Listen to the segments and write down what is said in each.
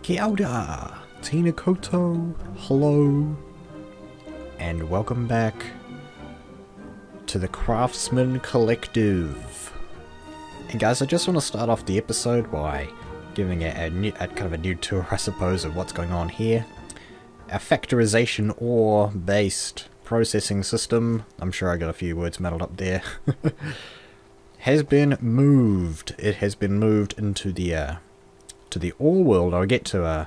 Kia ora, Tina Koto, hello, and welcome back to the Craftsman Collective. And guys, I just want to start off the episode by giving it kind of a new tour, I suppose, of what's going on here. Our factorization ore-based processing system, I'm sure I got a few words muddled up there, has been moved. It has been moved into the to the ore world. I'll get to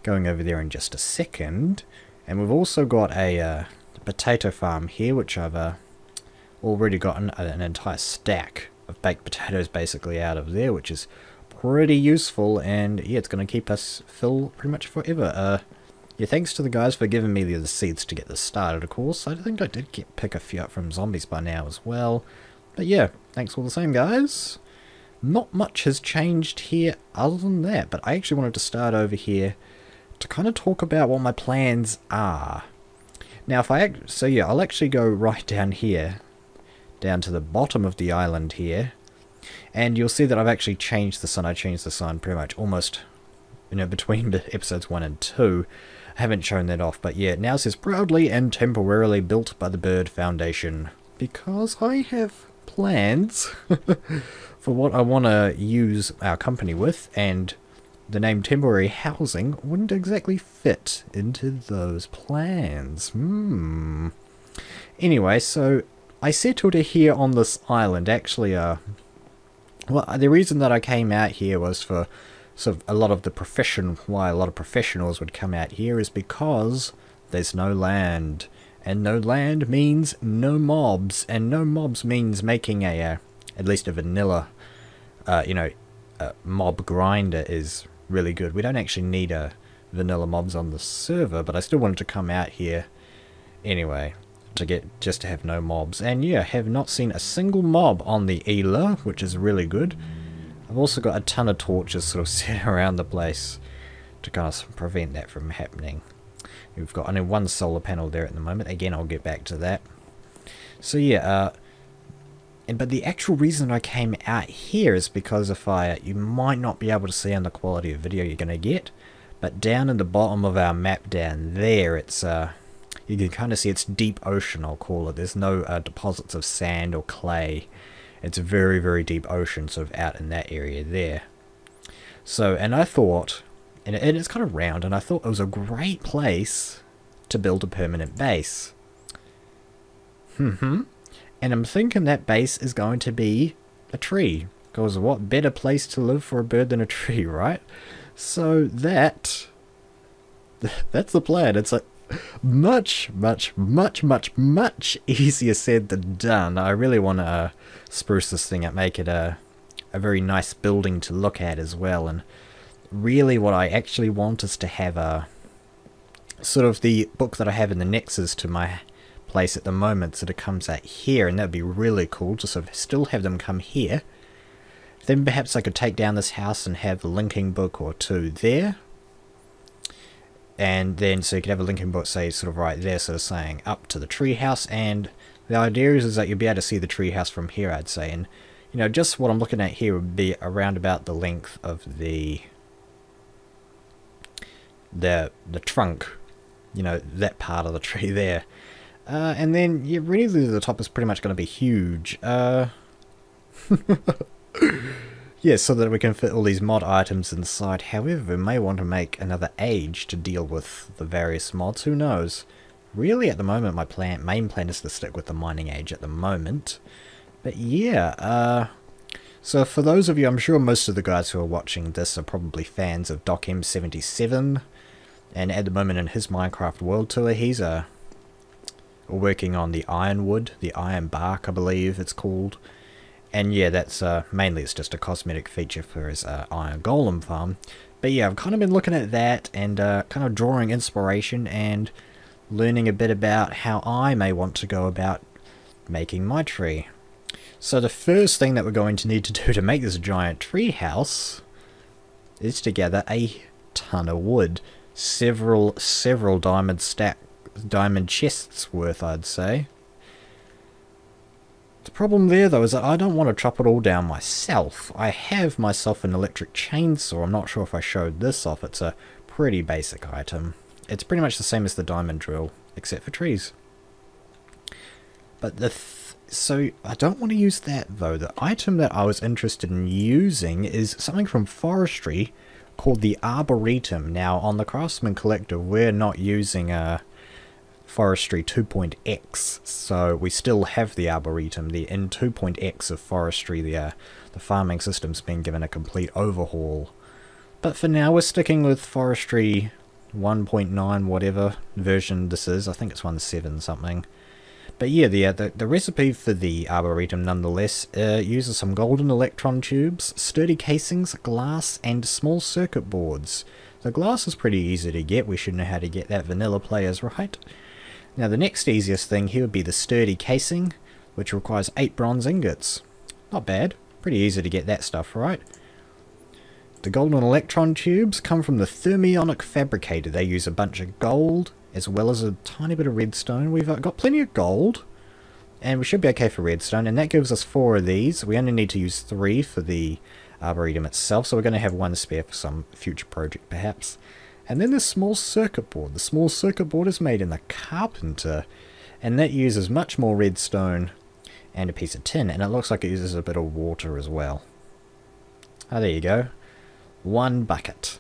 going over there in just a second. And we've also got a potato farm here, which I've already gotten an entire stack of baked potatoes basically out of there, which is pretty useful, and yeah, it's going to keep us full pretty much forever. Yeah, thanks to the guys for giving me the seeds to get this started, of course. I think I did pick a few up from zombies by now as well. But yeah, thanks all the same, guys. Not much has changed here other than that, but I actually wanted to start over here to kind of talk about what my plans are. Now, I'll actually go right down here, down to the bottom of the island here, and you'll see that I've actually changed the sun. I changed the sun pretty much almost, between episodes 1 and 2. I haven't shown that off, but yeah, it now says proudly and temporarily built by the Bird Foundation, because I have plans for what I want to use our company with, and the name temporary housing wouldn't exactly fit into those plans. Anyway, so I settled here on this island. Actually, well, the reason that I came out here was for sort of why a lot of professionals would come out here is because there's no land. And no land means no mobs, and no mobs means making at least a vanilla, mob grinder is really good. We don't actually need vanilla mobs on the server, but I still wanted to come out here anyway to have no mobs. And yeah, have not seen a single mob on the Ela, which is really good. I've also got a ton of torches sort of set around the place to kind of prevent that from happening. We've got only one solar panel there at the moment. Again, I'll get back to that. So yeah, but the actual reason I came out here is because you might not be able to see on the quality of video you're going to get, but down in the bottom of our map down there, it's you can kind of see it's deep ocean, I'll call it. There's no deposits of sand or clay. It's a very, very deep ocean sort of out in that area there. So, and I thought, and it's kind of round, and I thought it was a great place to build a permanent base. And I'm thinking that base is going to be a tree, because what better place to live for a bird than a tree, right? So that's the plan. It's like much easier said than done. I really want to spruce this thing up, make it a very nice building to look at as well, and really what I actually want is to have a sort of the book that I have in the Nexus to my place at the moment, sort of comes out here, and that'd be really cool to sort of still have them come here. Then perhaps I could take down this house and have a linking book or two there, and then so you could have a linking book, say, sort of right there, sort of saying up to the treehouse. And the idea is that you'll be able to see the treehouse from here, I'd say. And just what I'm looking at here would be around about the length of the trunk, that part of the tree there, and then really the top is pretty much going to be huge. Yeah, so that we can fit all these mod items inside. However, we may want to make another age to deal with the various mods. Who knows? Really, at the moment, my main plan is to stick with the mining age at the moment. But yeah, so for those of you, I'm sure most of the guys who are watching this are probably fans of DocM77. And at the moment in his Minecraft World Tour, he's working on the Ironwood, the Iron Bark, I believe it's called. And yeah, that's mainly it's just a cosmetic feature for his Iron Golem farm. But yeah, I've kind of been looking at that and kind of drawing inspiration and learning a bit about how I may want to go about making my tree. So the first thing that we're going to need to do to make this giant tree house is to gather a ton of wood. Several diamond chests worth, I'd say. The problem there, though, is that I don't want to chop it all down myself. I have myself an electric chainsaw. I'm not sure if I showed this off. It's a pretty basic item. It's pretty much the same as the diamond drill, except for trees. But so I don't want to use that, though. The item that I was interested in using is something from forestry called the Arboretum. Now, on the Craftsman Collective, we're not using Forestry 2.x, so we still have the Arboretum. In 2.x of Forestry, the farming system's been given a complete overhaul. But for now, we're sticking with Forestry 1.9, whatever version this is. I think it's 1.7 something. But yeah, the recipe for the Arboretum nonetheless uses some golden electron tubes, sturdy casings, glass, and small circuit boards. The glass is pretty easy to get. We should know how to get that, vanilla players, right? Now the next easiest thing here would be the sturdy casing, which requires 8 bronze ingots. Not bad. Pretty easy to get that stuff, right? The golden electron tubes come from the Thermionic Fabricator. They use a bunch of gold, as well as a tiny bit of redstone. We've got plenty of gold, and we should be okay for redstone, and that gives us 4 of these. We only need to use 3 for the Arboretum itself, so we're going to have 1 spare for some future project, perhaps. And then the small circuit board. The small circuit board is made in the Carpenter, and that uses much more redstone and a piece of tin, and it looks like it uses a bit of water as well. Ah, there you go. 1 bucket.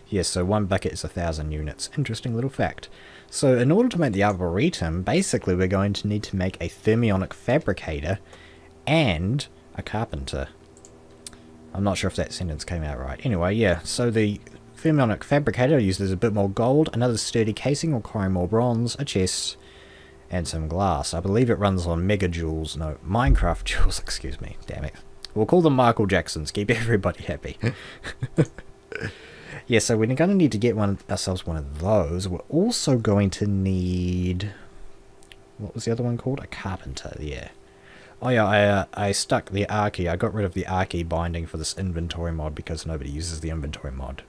Yes, so 1 bucket is 1,000 units. Interesting little fact. So in order to make the Arboretum, basically we're going to need to make a Thermionic Fabricator and a Carpenter. I'm not sure if that sentence came out right. Anyway, yeah, so the Thermionic Fabricator uses a bit more gold, another sturdy casing requiring more bronze, a chest, and some glass. I believe it runs on megajoules, no, Minecraft joules, excuse me, damn it. We'll call them Michael Jacksons, keep everybody happy. Yeah, so we're going to need to get ourselves one of those. We're also going to need... What was the other one called? A Carpenter, yeah. Oh yeah, I stuck the Archie. I got rid of the Archie binding for this inventory mod because nobody uses the inventory mod.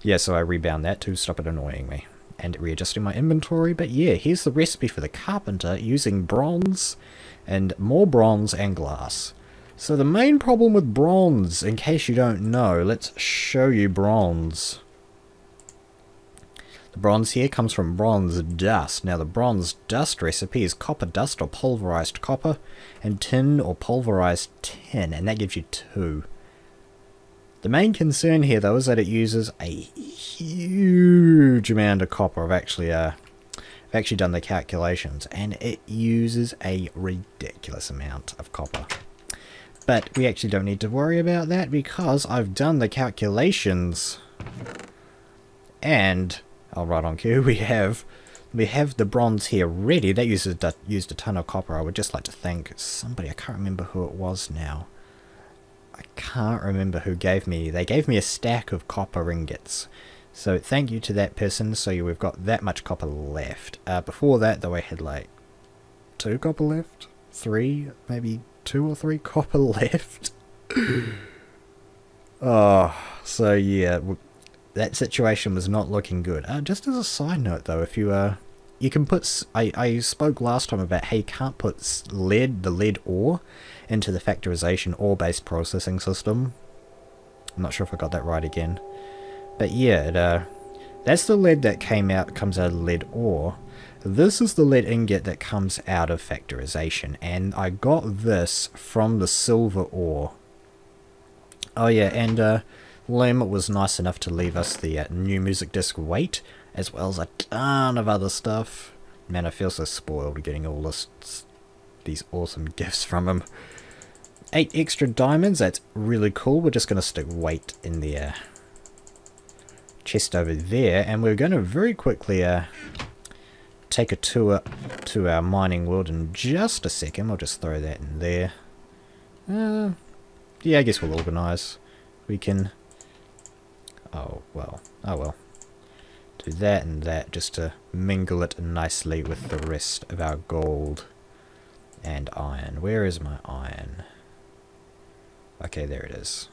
Yeah, so I rebound that to stop it annoying me and readjusting my inventory. But yeah, here's the recipe for the Carpenter using bronze and more bronze and glass. So the main problem with bronze, in case you don't know, let's show you bronze. The bronze here comes from bronze dust. Now the bronze dust recipe is copper dust or pulverized copper, and tin or pulverized tin, and that gives you 2. The main concern here though is that it uses a huge amount of copper. I've actually done the calculations, and it uses a ridiculous amount of copper. But we actually don't need to worry about that because I've done the calculations, and I'll write on cue. We have the bronze here ready. That used a ton of copper. I would just like to thank somebody. I can't remember who it was now. I can't remember who gave me. They gave me a stack of copper ingots. So thank you to that person. So we've got that much copper left. Before that, though, I had like 2 copper left, 3, maybe 2 or 3 copper left. Oh, so yeah, that situation was not looking good. Just as a side note, though, if you can put... I spoke last time about how you can't put the lead ore into the factorization ore-based processing system. I'm not sure if I got that right again. But yeah, that's the lead that comes out of lead ore. This is the lead ingot that comes out of factorization, and I got this from the silver ore. Oh yeah, and Lem was nice enough to leave us the new music disc weight, as well as a ton of other stuff. Man, I feel so spoiled getting all these awesome gifts from him. 8 extra diamonds, that's really cool. We're just going to stick weight in the chest over there, and we're going to very quickly take a tour to our mining world in just a second. I'll just throw that in there. Yeah, I guess we'll organise. We can... Oh well. Do that and that just to mingle it nicely with the rest of our gold and iron. Where is my iron? Okay, there it is.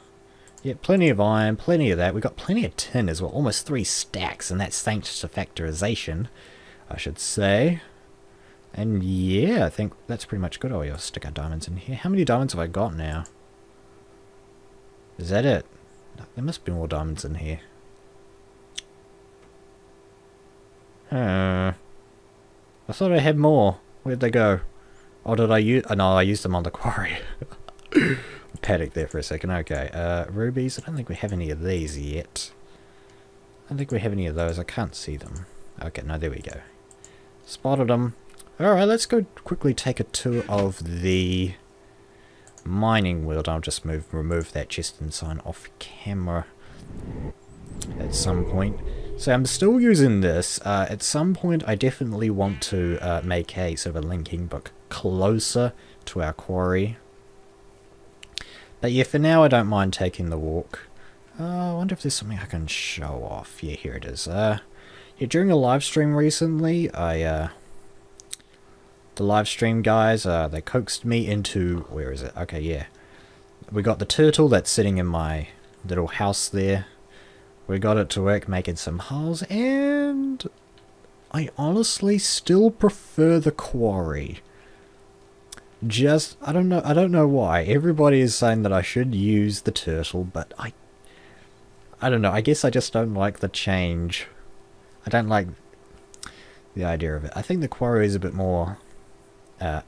Yeah, plenty of iron, plenty of that. We've got plenty of tin as well, almost 3 stacks, and that's thanks to factorization, I should say. And yeah, I think that's pretty much good. Oh, you'll stick our diamonds in here. How many diamonds have I got now? Is that it? There must be more diamonds in here. I thought I had more. Where'd they go? Oh, did I use... Oh, no, I used them on the quarry. Panicked there for a second. Okay, rubies. I don't think we have any of these yet. I don't think we have any of those. I can't see them. Okay, no, there we go. Spotted them. Alright, let's go quickly take a tour of the mining world. I'll just remove that chest and sign off camera at some point. So I'm still using this. At some point I definitely want to make a sort of a linking book closer to our quarry. But yeah, for now I don't mind taking the walk. I wonder if there's something I can show off. Yeah, here it is. Yeah, during a live stream recently, the live stream guys, they coaxed me into... Where is it? Okay, yeah. We got the turtle that's sitting in my little house there. We got it to work making some hulls, and I honestly still prefer the quarry. Just, I don't know why. Everybody is saying that I should use the turtle, but I don't know. I guess I just don't like the change. I don't like the idea of it. I think the quarry is a bit more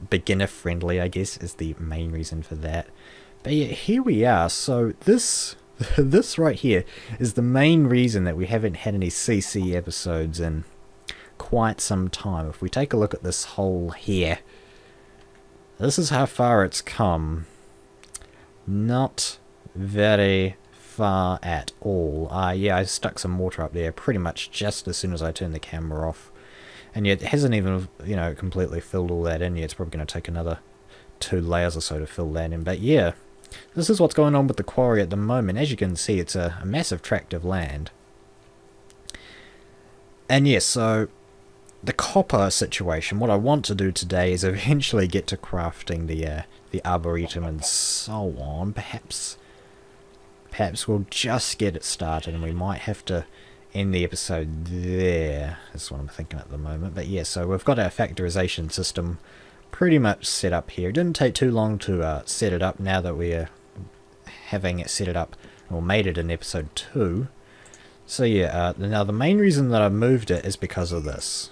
beginner friendly, I guess, is the main reason for that. But yeah, here we are. So this right here is the main reason that we haven't had any CC episodes in quite some time. If we take a look at this hole here, this is how far it's come. Not very far at all. Yeah, I stuck some water up there pretty much just as soon as I turned the camera off. And yet it hasn't even, you know, completely filled all that in yet. It's probably going to take another 2 layers or so to fill that in. But yeah, this is what's going on with the quarry at the moment. As you can see, it's a massive tract of land. And yes, so the copper situation, what I want to do today is eventually get to crafting the arboretum and so on. Perhaps we'll just get it started, and we might have to end the episode there. That's what I'm thinking at the moment. But yeah, so we've got our factorization system pretty much set up here. It didn't take too long to set it up now that we're having it set it up, or made it in episode 2. So yeah, now the main reason that I moved it is because of this.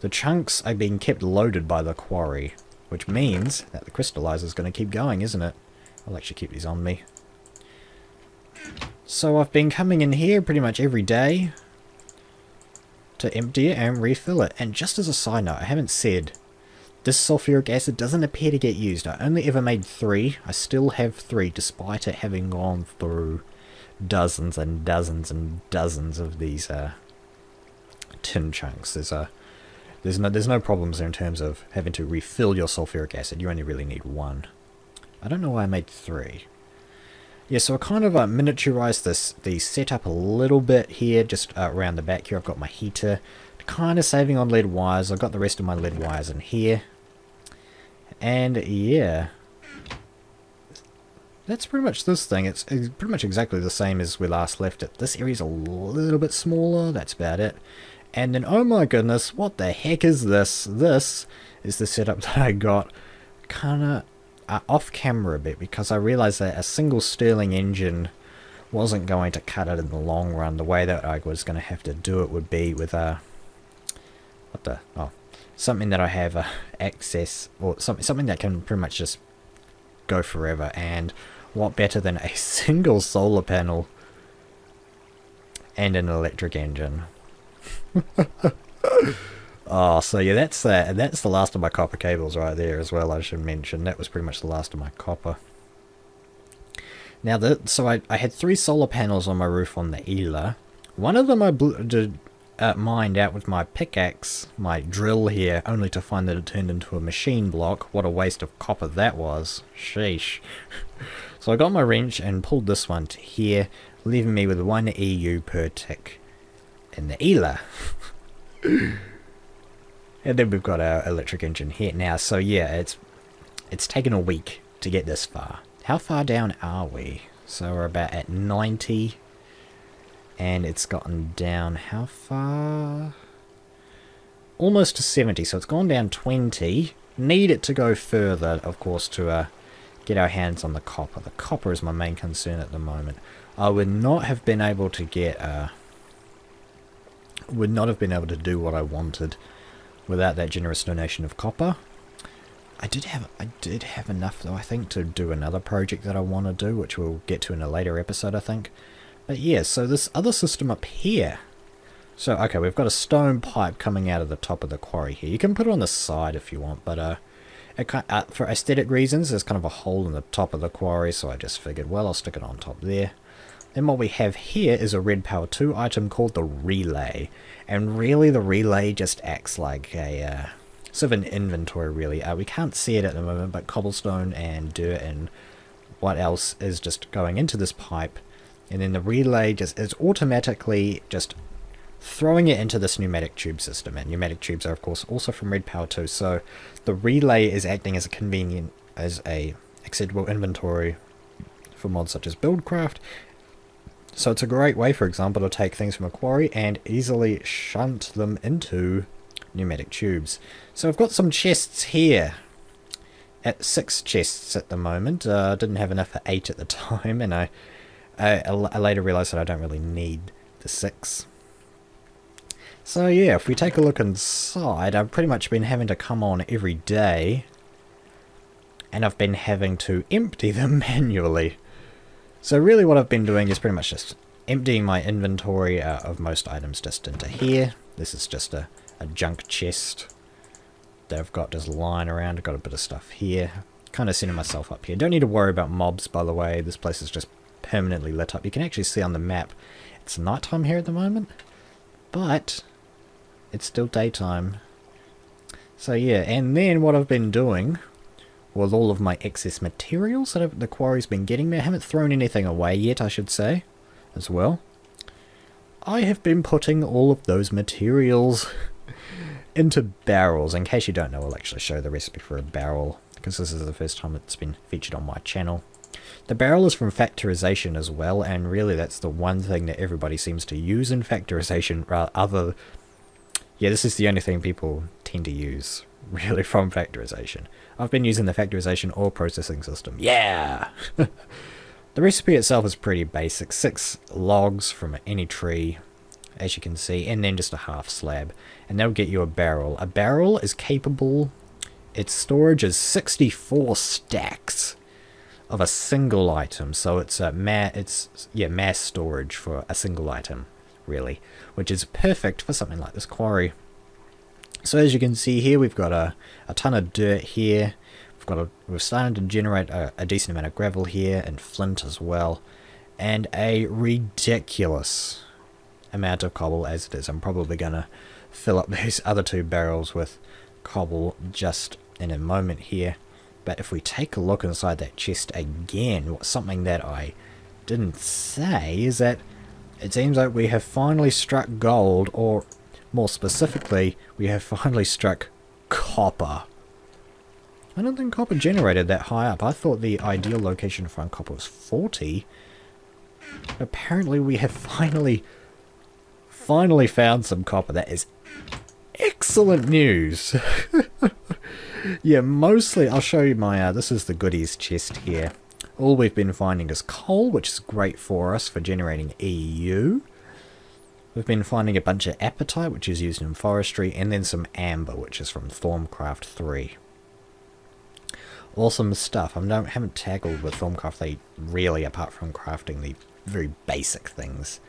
The chunks are being kept loaded by the quarry, which means that the crystallizer is going to keep going, isn't it? I'll actually keep these on me. So I've been coming in here pretty much every day to empty it and refill it. And just as a side note, I haven't said, this sulfuric acid doesn't appear to get used. I only ever made 3. I still have 3 despite it having gone through dozens and dozens and dozens of these tin chunks. There's no problems there in terms of having to refill your sulfuric acid. You only really need 1. I don't know why I made 3. Yeah, so I kind of miniaturized the setup a little bit here, just around the back here. I've got my heater, kind of saving on lead wires. I've got the rest of my lead wires in here. And yeah, that's pretty much this thing. It's pretty much exactly the same as we last left it. This area's a little bit smaller, that's about it. And then, oh my goodness, what the heck is this? This is the setup that I got kind of off camera a bit, because I realized that a single Stirling engine wasn't going to cut it in the long run. The way that I was going to have to do it would be with something that I have access, or something that can pretty much just go forever. And what better than a single solar panel and an electric engine? Oh, so yeah, that's the last of my copper cables right there as well. I should mention that was pretty much the last of my copper. Now, so I had 3 solar panels on my roof on the Ela. One of them I mined out with my pickaxe, my drill here, only to find that it turned into a machine block. What a waste of copper that was. Sheesh. So I got my wrench and pulled this one to here, leaving me with 1 EU per tick in the Ela. And then we've got our electric engine here now. So yeah, it's taken a week to get this far. How far down are we? So we're about at 90. And it's gotten down how far? almost to 70, so it's gone down 20. Need it to go further, of course, to get our hands on the copper. The copper is my main concern at the moment. I would not have been able to get, would not have been able to do what I wanted without that generous donation of copper. I did have enough, though, I think, to do another project that I want to do, which we'll get to in a later episode, I think. But yeah, so this other system up here. So, okay, we've got a stone pipe coming out of the top of the quarry here. You can put it on the side if you want, but for aesthetic reasons, there's kind of a hole in the top of the quarry, so I just figured, well, I'll stick it on top there. Then what we have here is a Red Power 2 item called the Relay. And really, the Relay just acts like a sort of an inventory, really. We can't see it at the moment, but cobblestone and dirt and what else is just going into this pipe. And then the Relay just is automatically just throwing it into this pneumatic tube system. And pneumatic tubes are, of course, also from Red Power 2. So the Relay is acting as a acceptable inventory for mods such as Buildcraft. So it's a great way, for example, to take things from a quarry and easily shunt them into pneumatic tubes. So I've got some chests here. At 6 chests at the moment. Didn't have enough for 8 at the time, and I later realised that I don't really need the 6. So yeah, if we take a look inside, I've pretty much been having to come on every day, and I've been having to empty them manually. So really what I've been doing is pretty much just emptying my inventory of most items just into here. This is just a junk chest that I've got just lying around. I've got a bit of stuff here. Kind of setting myself up here. Don't need to worry about mobs, by the way. This place is just permanently lit up. You can actually see on the map it's nighttime here at the moment, but it's still daytime. So yeah, and then what I've been doing with all of my excess materials that the quarry's been getting me, I haven't thrown anything away yet, I should say, as well. I have been putting all of those materials into barrels. In case you don't know, I'll actually show the recipe for a barrel, because this is the first time it's been featured on my channel. The barrel is from factorization as well, and really that's the one thing that everybody seems to use in factorization, yeah, this is the only thing people tend to use, really, from factorization. I've been using the factorization ore processing system. Yeah! The recipe itself is pretty basic. 6 logs from any tree, as you can see, and then just a half slab. And that'll get you a barrel. A barrel is capable, its storage is 64 stacks of a single item. So it's mass storage for a single item, really, which is perfect for something like this quarry. So as you can see here, we've got a ton of dirt here. We're starting to generate a decent amount of gravel here, and flint as well, and a ridiculous amount of cobble as it is. I'm probably gonna fill up these other 2 barrels with cobble just in a moment here. But if we take a look inside that chest again, something that I didn't say is that it seems like we have finally struck gold, or more specifically, we have finally struck copper. I don't think copper generated that high up. I thought the ideal location for copper was 40. Apparently we have finally found some copper. That is excellent news. Yeah, mostly, I'll show you my, this is the goodies chest here. All we've been finding is coal, which is great for us for generating EU. We've been finding a bunch of apatite, which is used in forestry, and then some amber, which is from Thaumcraft 3. Awesome stuff. I haven't tackled with Thaumcraft really, apart from crafting the very basic things.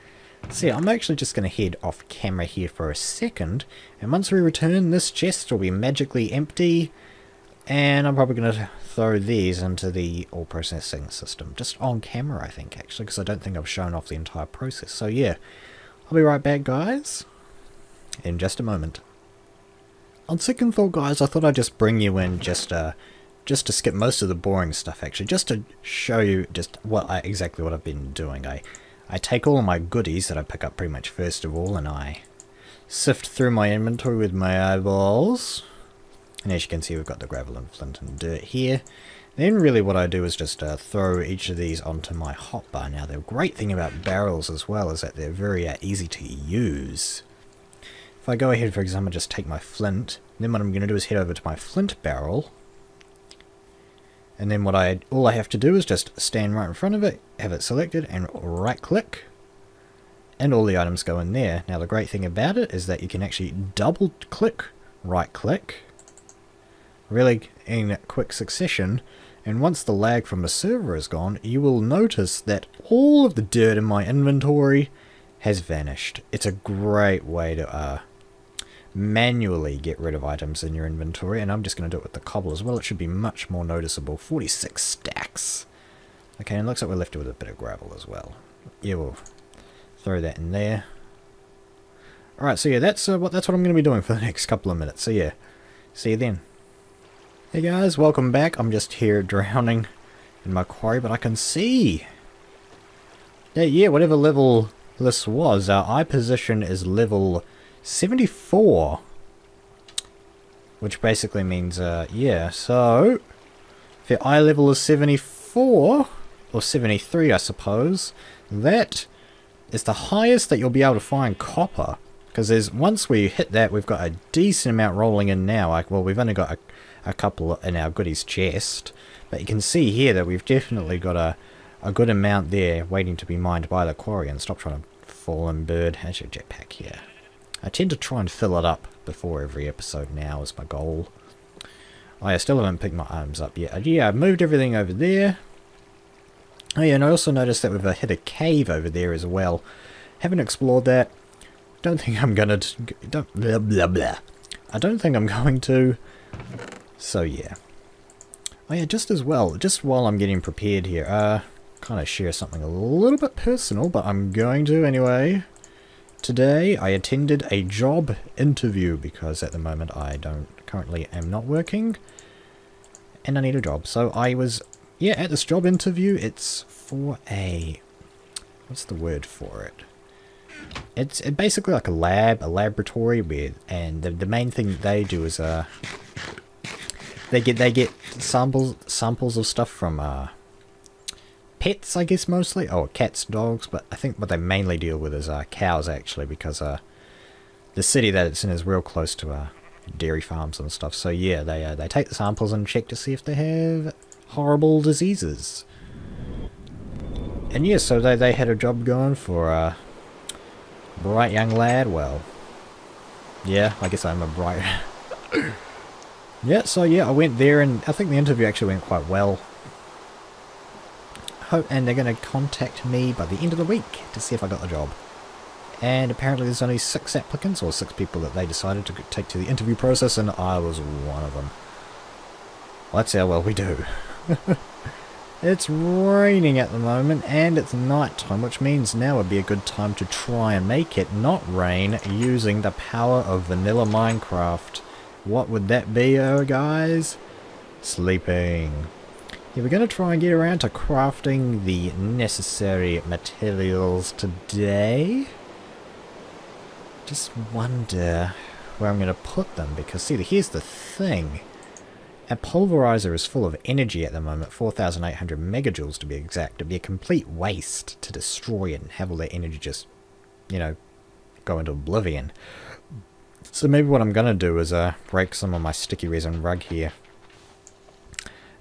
So yeah, I'm actually just going to head off camera here for a second, and once we return, this chest will be magically empty, and I'm probably going to throw these into the ore processing system, just on camera I think, actually, because I don't think I've shown off the entire process. So yeah, I'll be right back, guys, in just a moment. On second thought, guys, I thought I'd just bring you in just to skip most of the boring stuff, actually, just to show you just exactly what I've been doing. I take all of my goodies that I pick up pretty much first of all, and I sift through my inventory with my eyeballs. And as you can see, we've got the gravel and flint and dirt here. Then really what I do is just throw each of these onto my hotbar. Now the great thing about barrels as well is that they're very easy to use. if I go ahead, for example, just take my flint, then what I'm going to do is head over to my flint barrel. And then all I have to do is just stand right in front of it, have it selected, and right click. And all the items go in there. Now the great thing about it is that you can actually double click, right click, really in quick succession. And once the lag from the server is gone, you will notice that all of the dirt in my inventory has vanished. It's a great way to manually get rid of items in your inventory, and I'm just going to do it with the cobble as well. It should be much more noticeable. 46 stacks. Okay, and it looks like we're left with a bit of gravel as well. Yeah, we'll throw that in there. Alright, so yeah, that's what I'm going to be doing for the next couple of minutes. So yeah, see you then. Hey guys, welcome back. I'm just here drowning in my quarry, but I can see that, yeah, whatever level this was, our eye position is level 74. Which basically means, yeah, so if your eye level is 74, or 73 I suppose, that is the highest that you'll be able to find copper. Because once we hit that, we've got a decent amount rolling in now. Like, well, we've only got a couple in our goodies chest, but you can see here that we've definitely got a good amount there waiting to be mined by the quarry. And stop trying to fall in, bird. How's your jetpack here? I tend to try and fill it up before every episode now is my goal. Oh, I still haven't picked my arms up yet. Yeah, I've moved everything over there. Oh yeah, and I also noticed that we've hit a cave over there as well. Haven't explored that. Don't think I'm gonna. Blah blah blah. I don't think I'm going to. So yeah. Oh yeah, just as well. Just while I'm getting prepared here, kind of share something a little bit personal, but I'm going to anyway. Today I attended a job interview because at the moment I currently am not working, and I need a job. So I was, yeah, at this job interview. It's for what's the word for it? It's basically like a laboratory and the main thing they do is they get samples of stuff from pets, I guess, mostly. Oh, cats, dogs, but I think what they mainly deal with is cows, actually, because the city that it's in is real close to dairy farms and stuff. So yeah, they take the samples and check to see if they have horrible diseases. And yeah, so they had a job going for a bright young lad. Well, yeah, I guess I'm a bright. Yeah, so yeah, I went there and I think the interview actually went quite well. And they're going to contact me by the end of the week to see if I got the job. And apparently there's only 6 applicants, or 6 people that they decided to take to the interview process, and I was one of them. Well, that's how well we do. It's raining at the moment, and it's night time, which means now would be a good time to try and make it not rain using the power of vanilla Minecraft. What would that be, guys? Sleeping. Yeah, we're going to try and get around to crafting the necessary materials today. Just wonder where I'm going to put them, because see, here's the thing. Our pulverizer is full of energy at the moment, 4,800 megajoules to be exact. It'd be a complete waste to destroy it and have all that energy just, you know, go into oblivion. So maybe what I'm going to do is break some of my sticky resin rug here.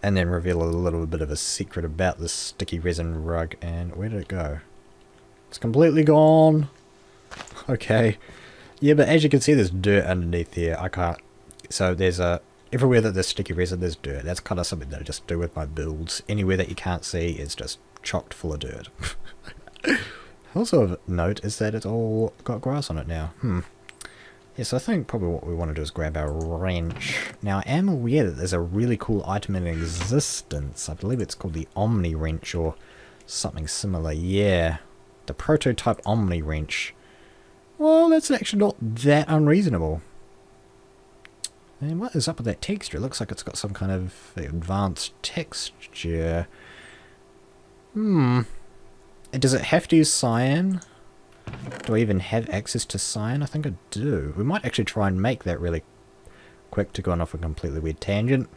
And then reveal a little bit of a secret about this sticky resin rug. And where did it go? It's completely gone. Okay. Yeah, but as you can see, there's dirt underneath here. I can't. So there's everywhere that there's sticky resin, there's dirt. That's kind of something that I just do with my builds. Anywhere that you can't see is just chocked full of dirt. Also of note is that it's all got grass on it now. Yes, I think probably what we want to do is grab our wrench. Now, I am aware that there's a really cool item in existence. I believe it's called the Omni Wrench or something similar. Yeah, the prototype Omni Wrench. Well, that's actually not that unreasonable. And what is up with that texture? It looks like it's got some kind of advanced texture. Does it have to use cyan? Do I even have access to cyan? I think I do. We might actually try and make that really quick to go on off a completely weird tangent.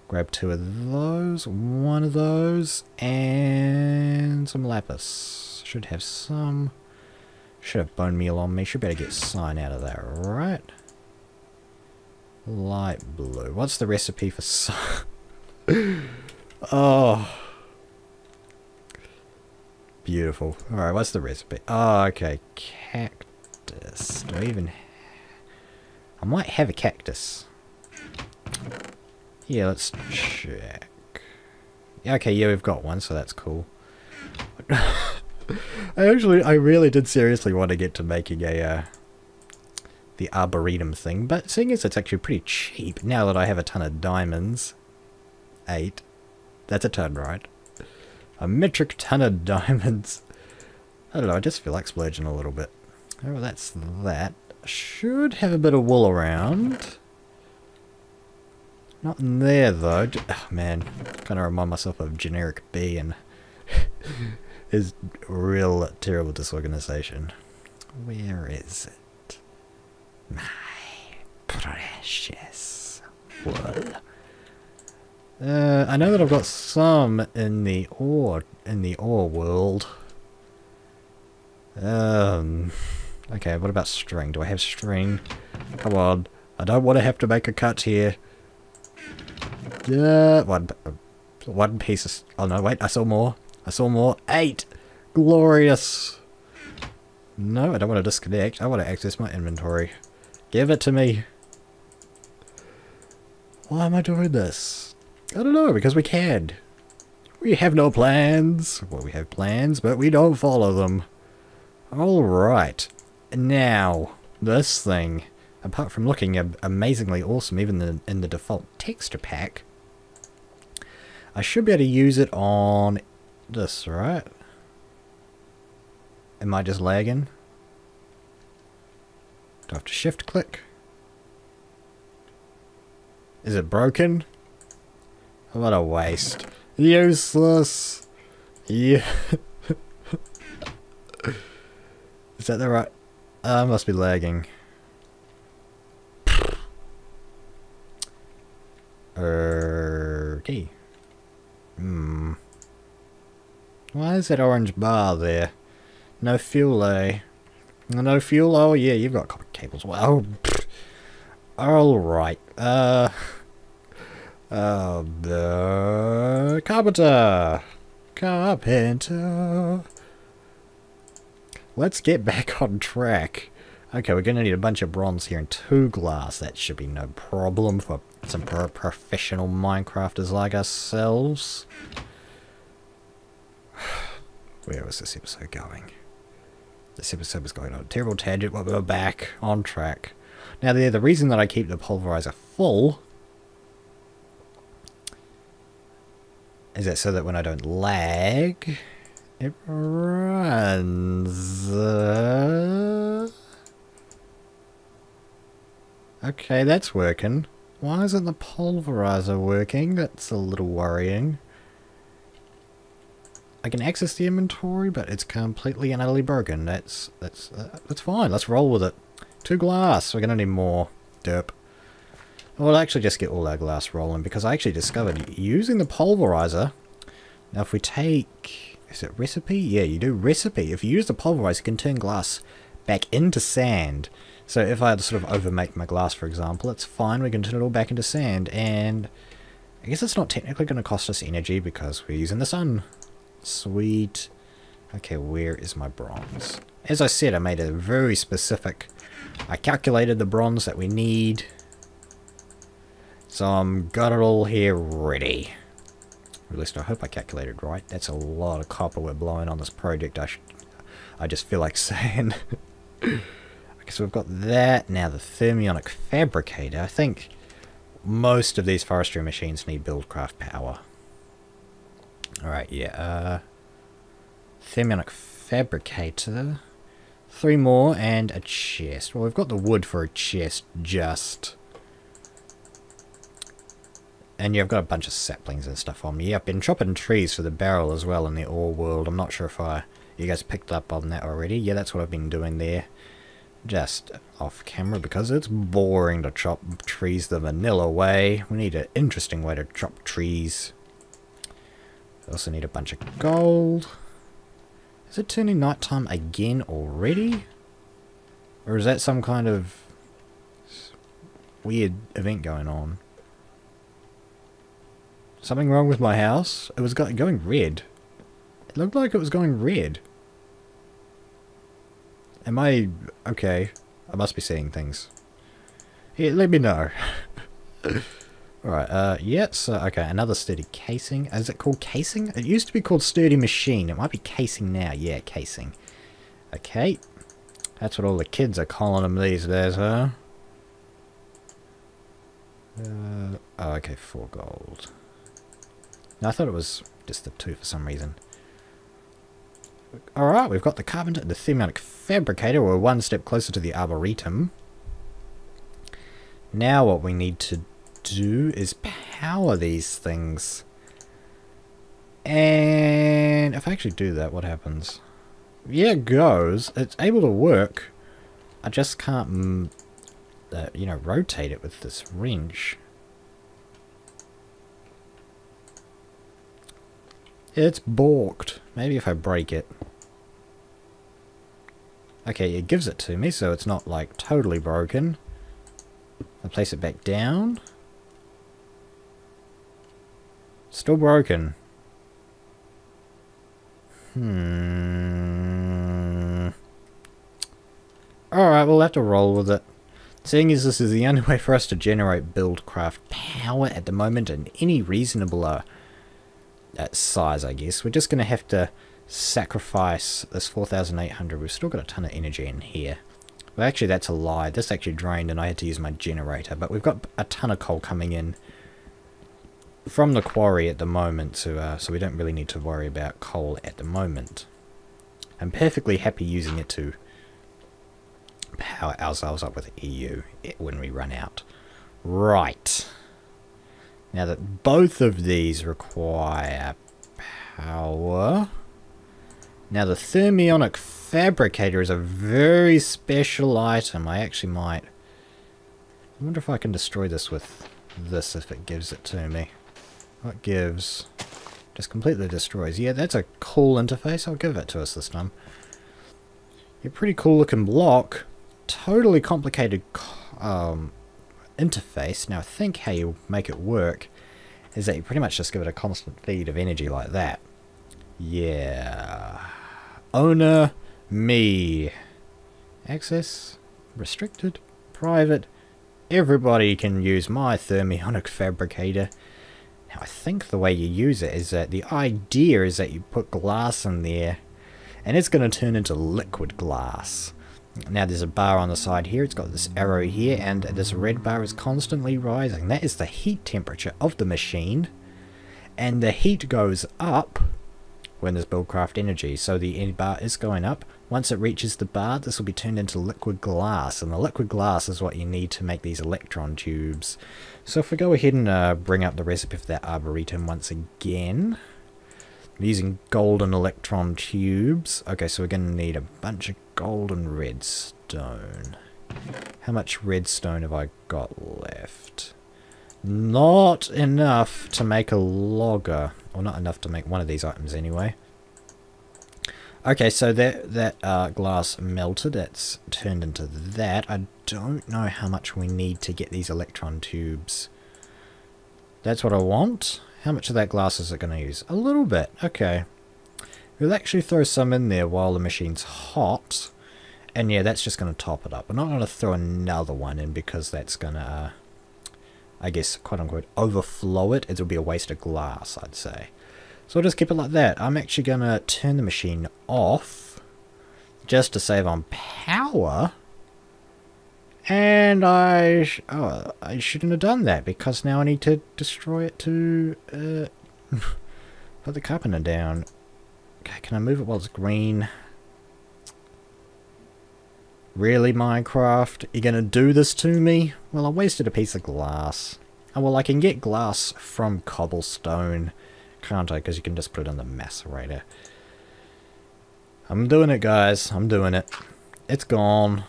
Grab 2 of those, 1 of those, and some lapis. Should have some. Should have bone meal on me. Should better get cyan out of that, right? Light blue. What's the recipe for cyan? Oh. Beautiful. Alright, what's the recipe? Oh, okay. Cactus. Do I even... I might have a cactus. Yeah, let's check. Okay, yeah, we've got one, so that's cool. I really did seriously want to get to making a, the Arboretum thing, but seeing as it's actually pretty cheap, now that I have a ton of diamonds... 8. That's a ton, right? A metric ton of diamonds. I don't know, I just feel like splurging a little bit. Oh, that's that. Should have a bit of wool around. Not in there, though. Oh, man. Kind of remind myself of Generic B and his real terrible disorganization. Where is it? My precious wool. I know that I've got some in the ore world. Okay, what about string? Do I have string? Come on. I don't want to have to make a cut here. Yeah, one piece of... Oh no, wait, I saw more. I saw more. 8! Glorious! No, I don't want to disconnect. I want to access my inventory. Give it to me. Why am I doing this? I don't know, because we can. We have no plans. Well, we have plans, but we don't follow them. Alright. Now, this thing, apart from looking amazingly awesome even in the default texture pack, I should be able to use it on this, right? Am I just lagging? Do I have to shift click? Is it broken? What a waste. Useless. Yeah. Is that the right... I must be lagging. Okay. Why is that orange bar there? No fuel, eh? No fuel? Oh yeah, you've got copper cables. Well, alright. Carpenter! Carpenter! Let's get back on track. Okay, we're going to need a bunch of bronze here and 2 glass. That should be no problem for some professional Minecrafters like ourselves. Where was this episode going? This episode was going on a terrible tangent, but we're back on track. Now, the reason that I keep the pulverizer full is that so that when I don't lag, it runs. Okay, that's working. Why isn't the pulverizer working? That's a little worrying. I can access the inventory, but it's completely and utterly broken. That's fine. Let's roll with it. 2 glass. We're gonna need more. Derp. We'll actually just get all our glass rolling because I actually discovered using the pulverizer. Now, if we take, is it recipe? Yeah, you do recipe. If you use the pulverizer, you can turn glass back into sand. So if I sort of overmake my glass, for example, it's fine. We can turn it all back into sand, and I guess it's not technically going to cost us energy because we're using the sun. Sweet. Okay, where is my bronze? As I said, I made a very specific... I calculated the bronze that we need. So I'm got it all here ready. Or at least I hope I calculated right. That's a lot of copper we're blowing on this project. I just feel like saying. Okay, so we've got that. Now the thermionic fabricator. I think most of these forestry machines need buildcraft power. Alright, yeah. Thermionic fabricator. 3 more and a chest. Well, we've got the wood for a chest just. And yeah, I've got a bunch of saplings and stuff on me. Yeah, I've been chopping trees for the barrel as well in the ore world. I'm not sure if you guys picked up on that already. Yeah, that's what I've been doing there. Just off camera because it's boring to chop trees the vanilla way. We need an interesting way to chop trees. We also need a bunch of gold. Is it turning nighttime again already? Or is that some kind of weird event going on? Something wrong with my house? It was going red. It looked like it was going red. Am I... okay. I must be seeing things. Yeah, let me know. Alright, yeah, so, okay, another sturdy casing. Is it called casing? It used to be called sturdy machine. It might be casing now. Yeah, casing. Okay. That's what all the kids are calling them these days, huh? Oh, okay, 4 gold. No, I thought it was just the 2 for some reason. Alright, we've got the carpenter and the thermionic fabricator. We're one step closer to the arboretum. Now what we need to do is power these things. And if I actually do that, what happens? Yeah, it goes. It's able to work. I just can't, you know, rotate it with this wrench. It's balked. Maybe if I break it. Okay, it gives it to me, so it's not like totally broken. I place it back down. Still broken. Alright, we'll have to roll with it. Seeing as this is the only way for us to generate buildcraft power at the moment in any reasonable size, I guess, we're just going to have to sacrifice this 4,800. We've still got a ton of energy in here. Well, actually, that's a lie. This actually drained and I had to use my generator. But we've got a ton of coal coming in from the quarry at the moment, so we don't really need to worry about coal at the moment. I'm perfectly happy using it to power ourselves up with EU when we run out. Right. Now that both of these require power... Now the thermionic fabricator is a very special item. I actually might... I wonder if I can destroy this with this if it gives it to me. What gives? Just completely destroys. Yeah, that's a cool interface. I'll give it to us this time. You're a pretty cool looking block. Totally complicated interface. Now I think how you make it work is that you pretty much just give it a constant feed of energy like that. Yeah. Owner, me. Access, restricted, private. Everybody can use my thermionic fabricator. Now I think the way you use it is that the idea is that you put glass in there and it's going to turn into liquid glass. Now there's a bar on the side here, it's got this arrow here, and this red bar is constantly rising. That is the heat temperature of the machine, and the heat goes up when there's buildcraft energy, so the bar is going up. Once it reaches the bar, this will be turned into liquid glass, and the liquid glass is what you need to make these electron tubes. So if we go ahead and bring up the recipe for that arboretum once again, I'm using golden electron tubes. Okay, so we're going to need a bunch of golden redstone. How much redstone have I got left? Not enough to make a logger. Or not enough to make one of these items anyway. Okay, so that glass melted. It's turned into that. I don't know how much we need to get these electron tubes. That's what I want. How much of that glass is it going to use? A little bit. Okay. We'll actually throw some in there while the machine's hot. And yeah, that's just going to top it up. We're not going to throw another one in because that's going to, I guess, quote-unquote, overflow it. It'll be a waste of glass, I'd say. So I'll just keep it like that. I'm actually going to turn the machine off just to save on power. And I shouldn't have done that because now I need to destroy it to put the carpenter down. Okay, can I move it while it's green? Really, Minecraft? You're gonna do this to me? Well, I wasted a piece of glass. Oh, well, I can get glass from cobblestone, can't I? Because you can just put it in the macerator. I'm doing it, guys. I'm doing it. It's gone.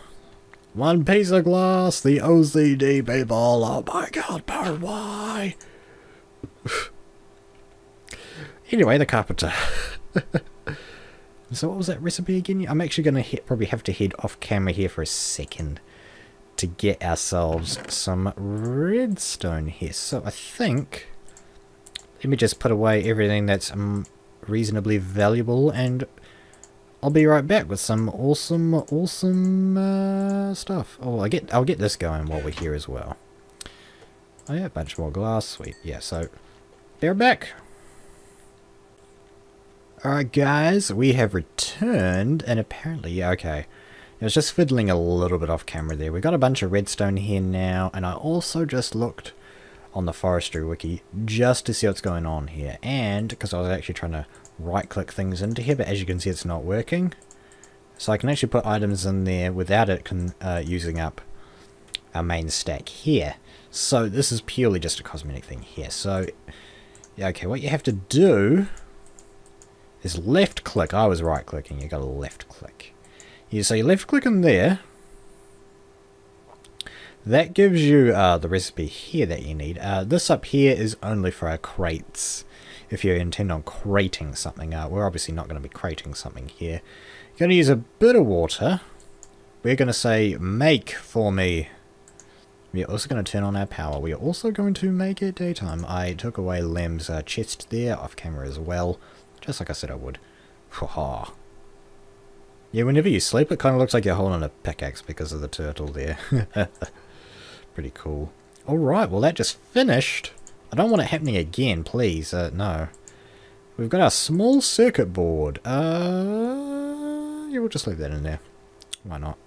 One piece of glass, the OCD people. Oh my god, but why? Anyway, the carpenter. So what was that recipe again? I'm actually going to probably have to head off camera here for a second to get ourselves some redstone here. So I think, let me just put away everything that's reasonably valuable, and I'll be right back with some awesome stuff. Oh, I'll get this going while we're here as well. Oh yeah, a bunch more glass, sweet. Yeah, so they're back. Alright guys, we have returned, and apparently, yeah, okay. I was just fiddling a little bit off camera there. We got a bunch of redstone here now, and I also just looked on the forestry wiki just to see what's going on here. And because I was actually trying to right click things into here, but as you can see it's not working. So I can actually put items in there without it using up our main stack here. So this is purely just a cosmetic thing here. So, yeah, okay, what you have to do is left click. I was right clicking, you got to left click. Yeah, so you left click in there. That gives you the recipe here that you need. This up here is only for our crates. If you intend on crating something, we're obviously not going to be crating something here. You're going to use a bit of water. We're going to say make for me. We're also going to turn on our power. We are also going to make it daytime. I took away Lem's chest there off camera as well, just like I said I would. Haha. Yeah, whenever you sleep, it kind of looks like you're holding a pickaxe because of the turtle there. Pretty cool. Alright, well that just finished. I don't want it happening again, please. No. We've got our small circuit board. Yeah, we'll just leave that in there. Why not?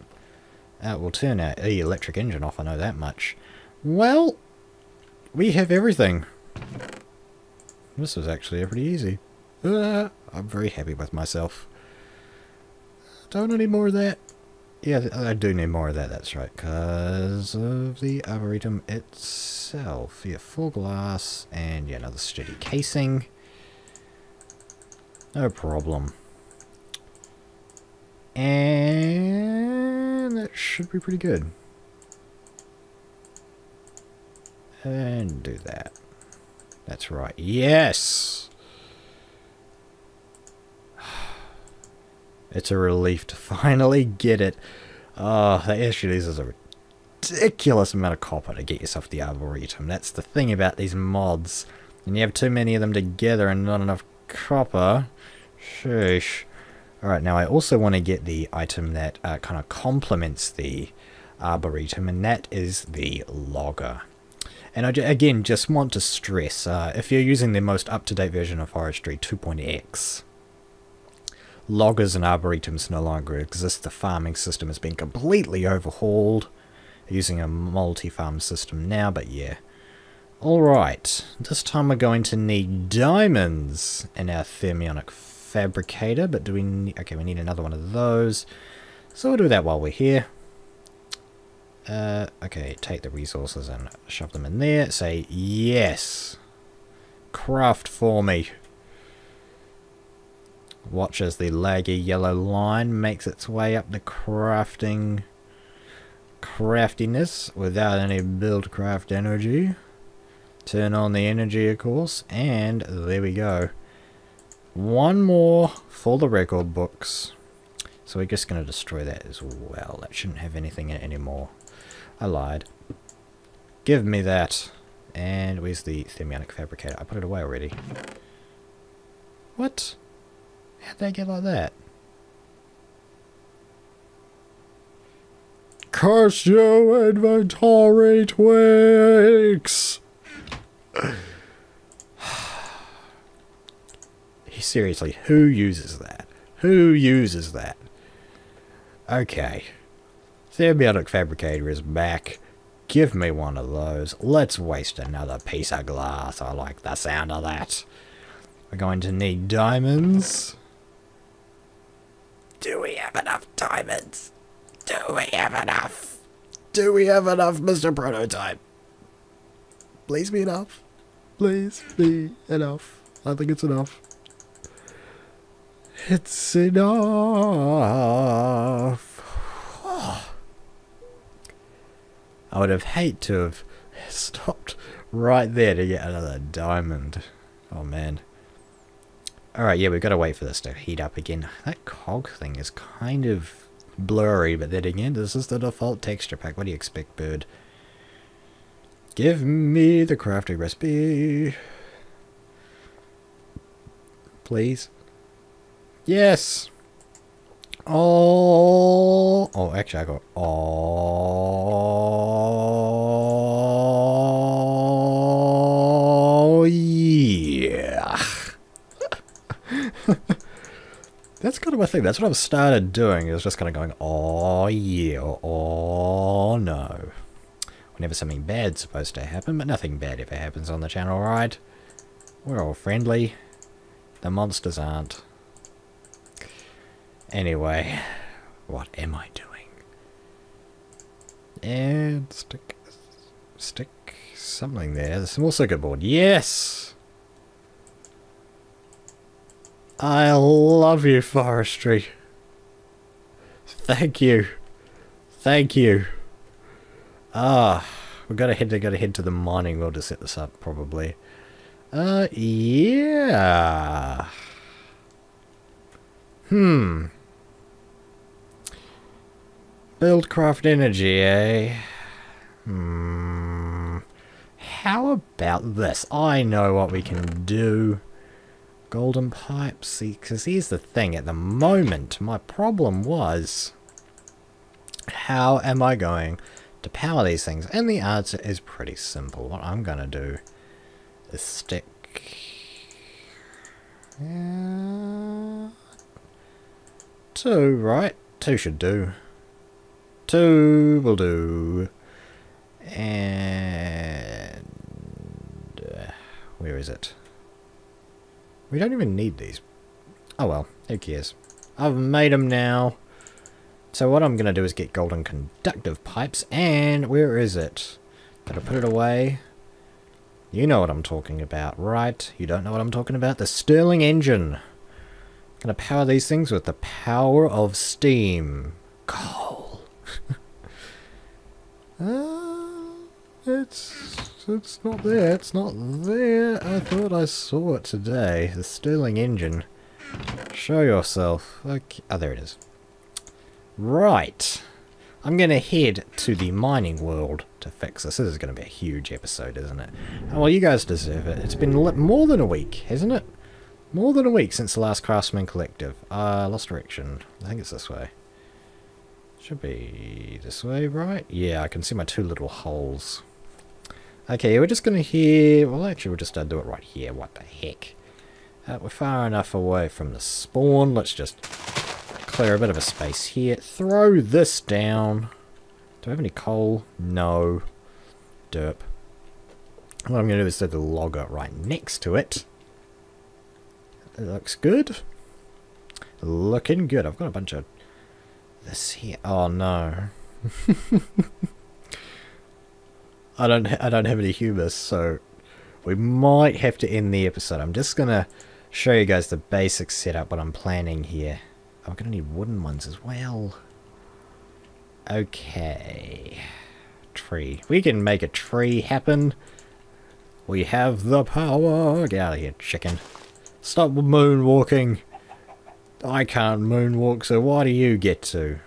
We'll turn our electric engine off, I know that much. Well, we have everything. This was actually pretty easy. I'm very happy with myself. Don't need more of that. Yeah, I do need more of that, that's right. Because of the Arboretum itself. Yeah, full glass and yeah, another sturdy casing. No problem. And that should be pretty good. And do that. That's right. Yes! It's a relief to finally get it. Oh, that actually uses a ridiculous amount of copper to get yourself the Arboretum. That's the thing about these mods. When you have too many of them together and not enough copper. Sheesh. Alright, now I also want to get the item that kind of complements the Arboretum, and that is the logger. And I again just want to stress, if you're using the most up-to-date version of Forestry 2.x, loggers and arboretums no longer exist. The farming system has been completely overhauled, using a multi-farm system now, but yeah. Alright, this time we're going to need diamonds in our thermionic fabricator, but do we need, okay, we need another one of those, so we'll do that while we're here. Okay, take the resources and shove them in there, say yes, craft for me. Watch as the laggy yellow line makes its way up the craftiness without any build craft energy. Turn on the energy, of course, and there we go. One more for the record books. So we're just going to destroy that as well. That shouldn't have anything in it anymore. I lied. Give me that. And where's the thermionic fabricator? I put it away already. What? How'd they get like that? Curse you, inventory tweaks! Seriously, who uses that? Who uses that? Okay. Thermionic fabricator is back. Give me one of those. Let's waste another piece of glass. I like the sound of that. We're going to need diamonds. Do we have enough diamonds? Do we have enough? Do we have enough, Mr. Prototype? Please be enough. Please be enough. I think it's enough. It's enough. I would have hated to have stopped right there to get another diamond. Oh man. Alright, yeah, we've got to wait for this to heat up again. That cog thing is kind of blurry, but then again, this is the default texture pack. What do you expect, bird? Give me the crafting recipe. Please. Yes! Oh, actually I got oh yeah. That's kind of my thing. That's what I've started doing. Is just kind of going oh yeah or oh no. Whenever something bad's supposed to happen, but nothing bad ever happens on the channel, right? We're all friendly. The monsters aren't. Anyway, what am I doing? And stick something there. The small circuit board. Yes! I love you, forestry. Thank you. Thank you. We've got to head to the mining world to set this up, probably. Yeah. Build craft energy, eh? How about this? I know what we can do. Golden pipes. See, because here's the thing. At the moment, my problem was, how am I going to power these things? And the answer is pretty simple. What I'm going to do is stick... 2, right? 2 should do. 2 will do. And... where is it? We don't even need these. Oh well, who cares? I've made them now. So what I'm going to do is get golden conductive pipes. And where is it? Gotta put it away. You know what I'm talking about, right? You don't know what I'm talking about? The Stirling engine. Gonna power these things with the power of steam. Coal. It's not there. It's not there. I thought I saw it today. The Stirling engine. Show yourself. Okay. Oh, there it is. Right. I'm going to head to the mining world to fix this. This is going to be a huge episode, isn't it? Oh, well, you guys deserve it. It's been more than a week, hasn't it? More than a week since the last Craftsman Collective. Lost direction. I think it's this way. Should be this way, right? Yeah, I can see my 2 little holes. Okay, we're just going to hear... well, actually, we'll just do it right here. What the heck? We're far enough away from the spawn. Let's just clear a bit of a space here. Throw this down. Do I have any coal? No. Derp. What I'm going to do is set the logger right next to it. It looks good. Looking good. I've got a bunch of this here. Oh no. I don't have any humus, so we might have to end the episode. I'm just gonna show you guys the basic setup, what I'm planning here. I'm gonna need wooden ones as well. Okay. Tree. We can make a tree happen. We have the power. Get out of here, chicken. Stop moonwalking. I can't moonwalk, so why do you get to?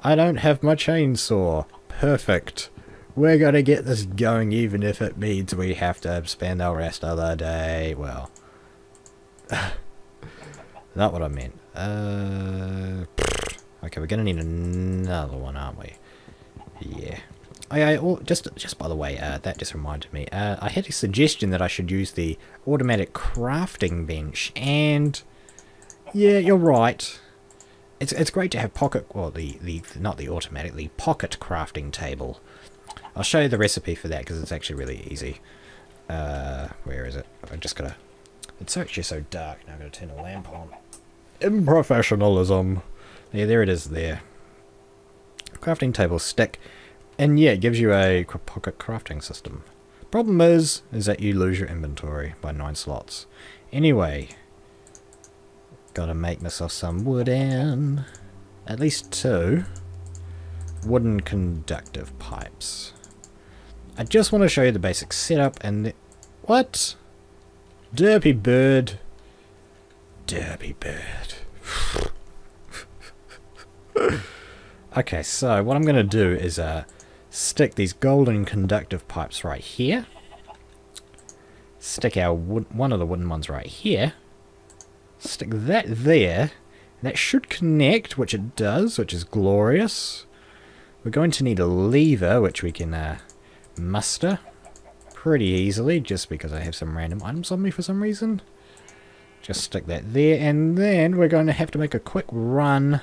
I don't have my chainsaw. Perfect. We're gonna get this going even if it means we have to spend the rest of the day. Well. Not what I meant. Okay, we're gonna need another one, aren't we? Yeah. Just by the way, that just reminded me. I had a suggestion that I should use the automatic crafting bench, and yeah, you're right. It's great to have pocket, well, not the automatic, the pocket crafting table. I'll show you the recipe for that because it's actually really easy. Where is it? I just gotta. It's actually so dark now. I'm gonna turn the lamp on. Unprofessionalism. Yeah, there it is. There. Crafting table stick. And yeah, it gives you a pocket crafting system. Problem is that you lose your inventory by 9 slots. Anyway, gotta make myself some wooden, at least 2 wooden conductive pipes. I just want to show you the basic setup and what? Derpy bird. derby bird. Okay, so what I'm going to do is stick these golden conductive pipes right here. Stick our one of the wooden ones right here. Stick that there. That should connect, which it does, which is glorious. We're going to need a lever, which we can muster pretty easily, just because I have some random items on me for some reason. Just stick that there, and then we're going to have to make a quick run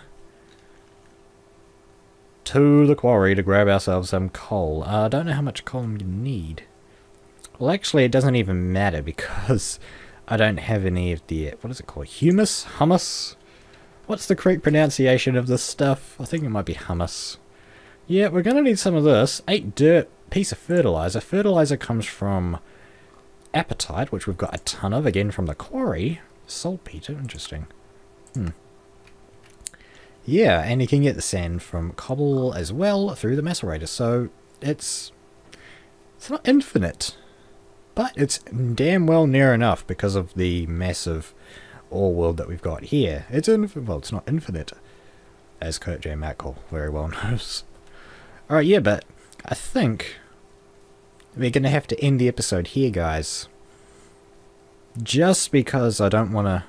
to the quarry to grab ourselves some coal. I don't know how much coal I'm going to need. Well, actually, it doesn't even matter because I don't have any of the... What is it called? Humus? Hummus? What's the correct pronunciation of this stuff? I think it might be hummus. Yeah, we're going to need some of this. 8 dirt, piece of fertilizer. Fertilizer comes from apatite, which we've got a ton of, again from the quarry. Saltpeter, interesting. Yeah, and you can get the sand from cobble as well through the macerator, so it's not infinite, but it's damn well near enough because of the massive ore world that we've got here. It's well, it's not infinite, as Kurt J. Mackel very well knows. Alright, yeah, but I think we're going to have to end the episode here, guys. Just because I don't want to...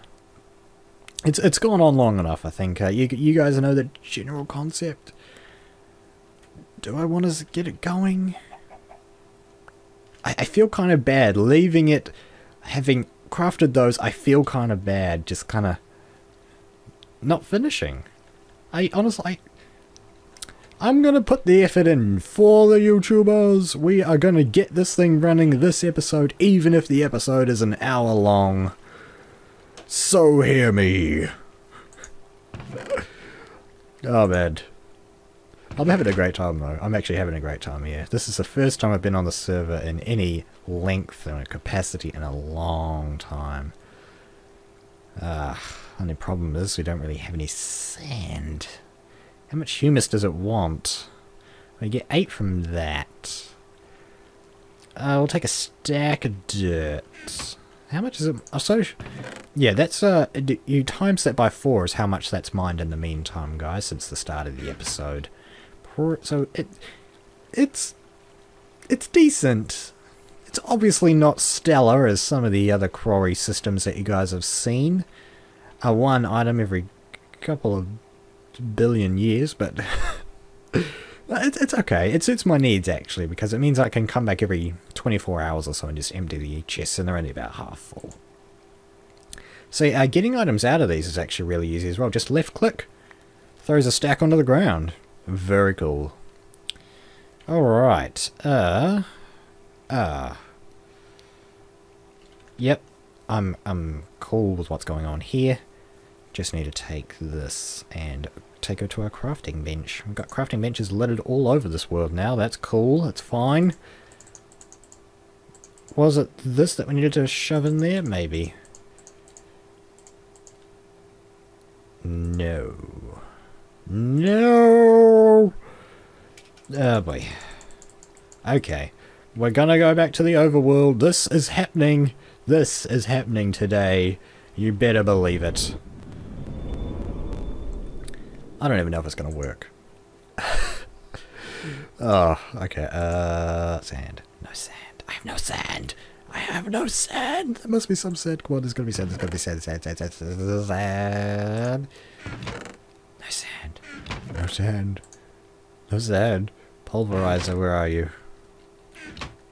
It's gone on long enough, I think. You guys know the general concept. Do I want to get it going? I feel kind of bad leaving it, having crafted those. I feel kind of bad just kind of not finishing. Honestly, I'm going to put the effort in for the YouTubers. We are going to get this thing running this episode, even if the episode is an hour long. So hear me. Oh man. I'm having a great time though. I'm actually having a great time here. This is the first time I've been on the server in any length and capacity in a long time. Only problem is we don't really have any sand. How much humus does it want? We get 8 from that. We'll take a stack of dirt. How much is it? Oh, so yeah, that's you times that by 4 is how much that's mined in the meantime, guys, since the start of the episode. So it's decent. It's obviously not stellar as some of the other quarry systems that you guys have seen. One item every couple of billion years, but it's okay. It suits my needs actually, because it means I can come back every 24 hours or so and just empty the chests, and they're only about half full. So getting items out of these is actually really easy as well. Just left click, throws a stack onto the ground. Very cool. Alright, yep, I'm cool with what's going on here. Just need to take this and take it to our crafting bench. We've got crafting benches littered all over this world now. That's cool. That's fine. Was it this that we needed to shove in there? Maybe. No. No! Oh boy. Okay. We're gonna go back to the overworld. This is happening. This is happening today. You better believe it. I don't even know if it's gonna work. Oh, okay. Sand. No sand. I have no sand. I have no sand. There must be some sand. Come on, there's gotta be sand. There's gotta be sand. Sand. No sand. No sand. No sand. Pulverizer, where are you?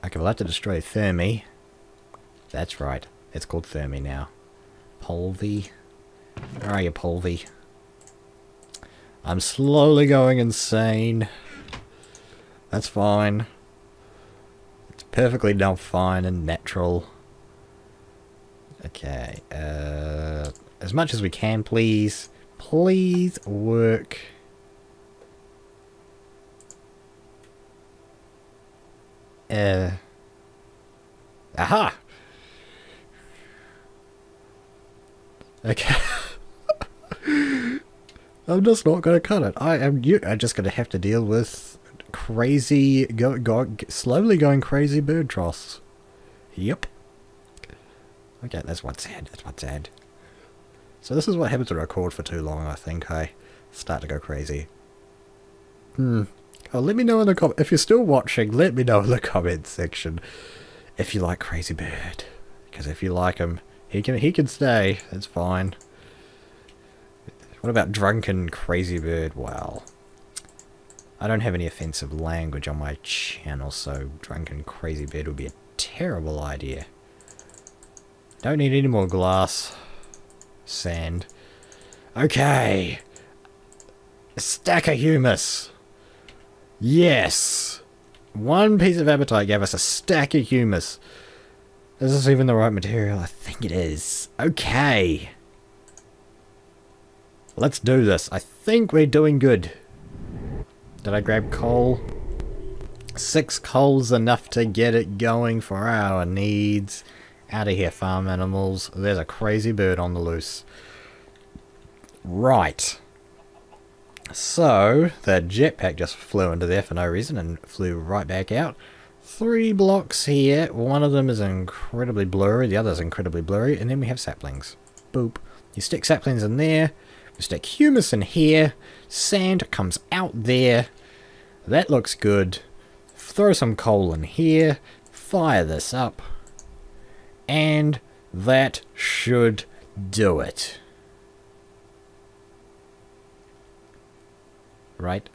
Okay, we'll have to destroy Thermi. That's right. It's called Thermi now. Polvy. Where are you, Polvy? I'm slowly going insane. That's fine. It's perfectly now fine and natural. Okay. As much as we can, please. Please work. Aha! Okay. I'm just not going to cut it. I'm just going to have to deal with crazy, slowly going crazy bird troughs. Yep. Okay, that's one sand. That's one sand. So this is what happens when I record for too long, I think. I start to go crazy. Oh, let me know in the if you're still watching, let me know in the comments section if you like Crazy Bird. Because if you like him, he can stay. That's fine. What about Drunken Crazy Bird? Well, I don't have any offensive language on my channel, so Drunken Crazy Bird would be a terrible idea. Don't need any more glass. Sand. Okay. A stack of humus. Yes. One piece of apatite gave us a stack of humus. Is this even the right material? I think it is. Okay. Let's do this. I think we're doing good. Did I grab coal? 6 coal's enough to get it going for our needs. Out of here, farm animals. There's a crazy bird on the loose. Right. So, the jetpack just flew into there for no reason and flew right back out. 3 blocks here. One of them is incredibly blurry, the other is incredibly blurry, and then we have saplings. Boop. You stick saplings in there. We stick humus in here. Sand comes out there. That looks good. Throw some coal in here. Fire this up. And that should do it. Right?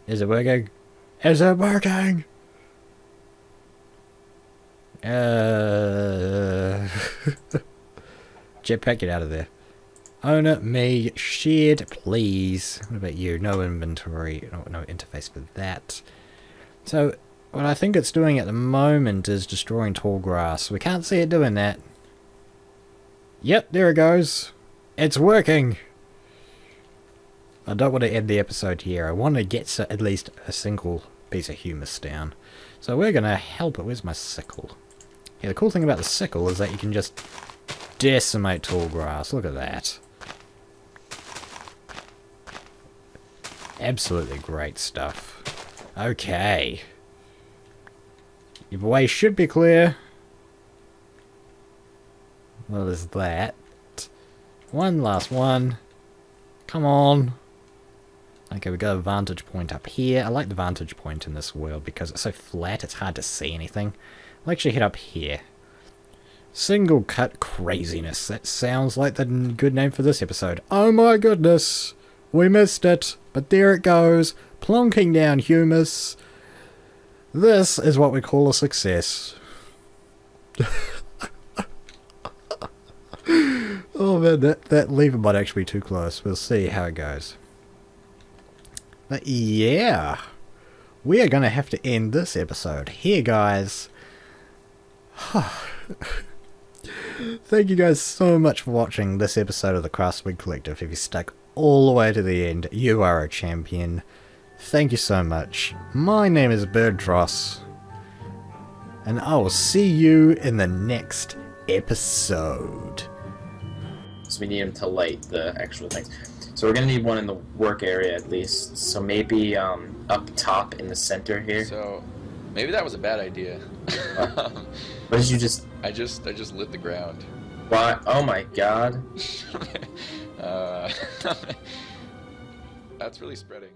Is it working? Is it working? Jetpack, get out of there. Owner, me, shared, please. What about you? No inventory, no interface for that. So, what I think it's doing at the moment is destroying tall grass. We can't see it doing that. Yep, there it goes. It's working. I don't want to end the episode here. I want to get at least a single piece of humus down. So we're going to help it. Where's my sickle? Yeah, the cool thing about the sickle is that you can just decimate tall grass. Look at that. Absolutely great stuff. Okay. Your way should be clear. Well, there's that. One last one. Come on. Okay, we got a vantage point up here. I like the vantage point in this world because it's so flat, it's hard to see anything. I'll actually head up here. Single cut craziness. That sounds like the good name for this episode. Oh my goodness. We missed it. But there it goes. Plonking down humus. This is what we call a success. Oh man, that lever might actually be too close. We'll see how it goes. But yeah, we are going to have to end this episode here, guys. Thank you guys so much for watching this episode of the Craftsman Collective. If you stuck all the way to the end, you are a champion. Thank you so much. My name is Birdross, and I will see you in the next episode. So we need him to light the actual things. So we're gonna need one in the work area at least. So maybe up top in the center here. So maybe that was a bad idea. What did you just? I just lit the ground. Why? Oh my god. That's really spreading.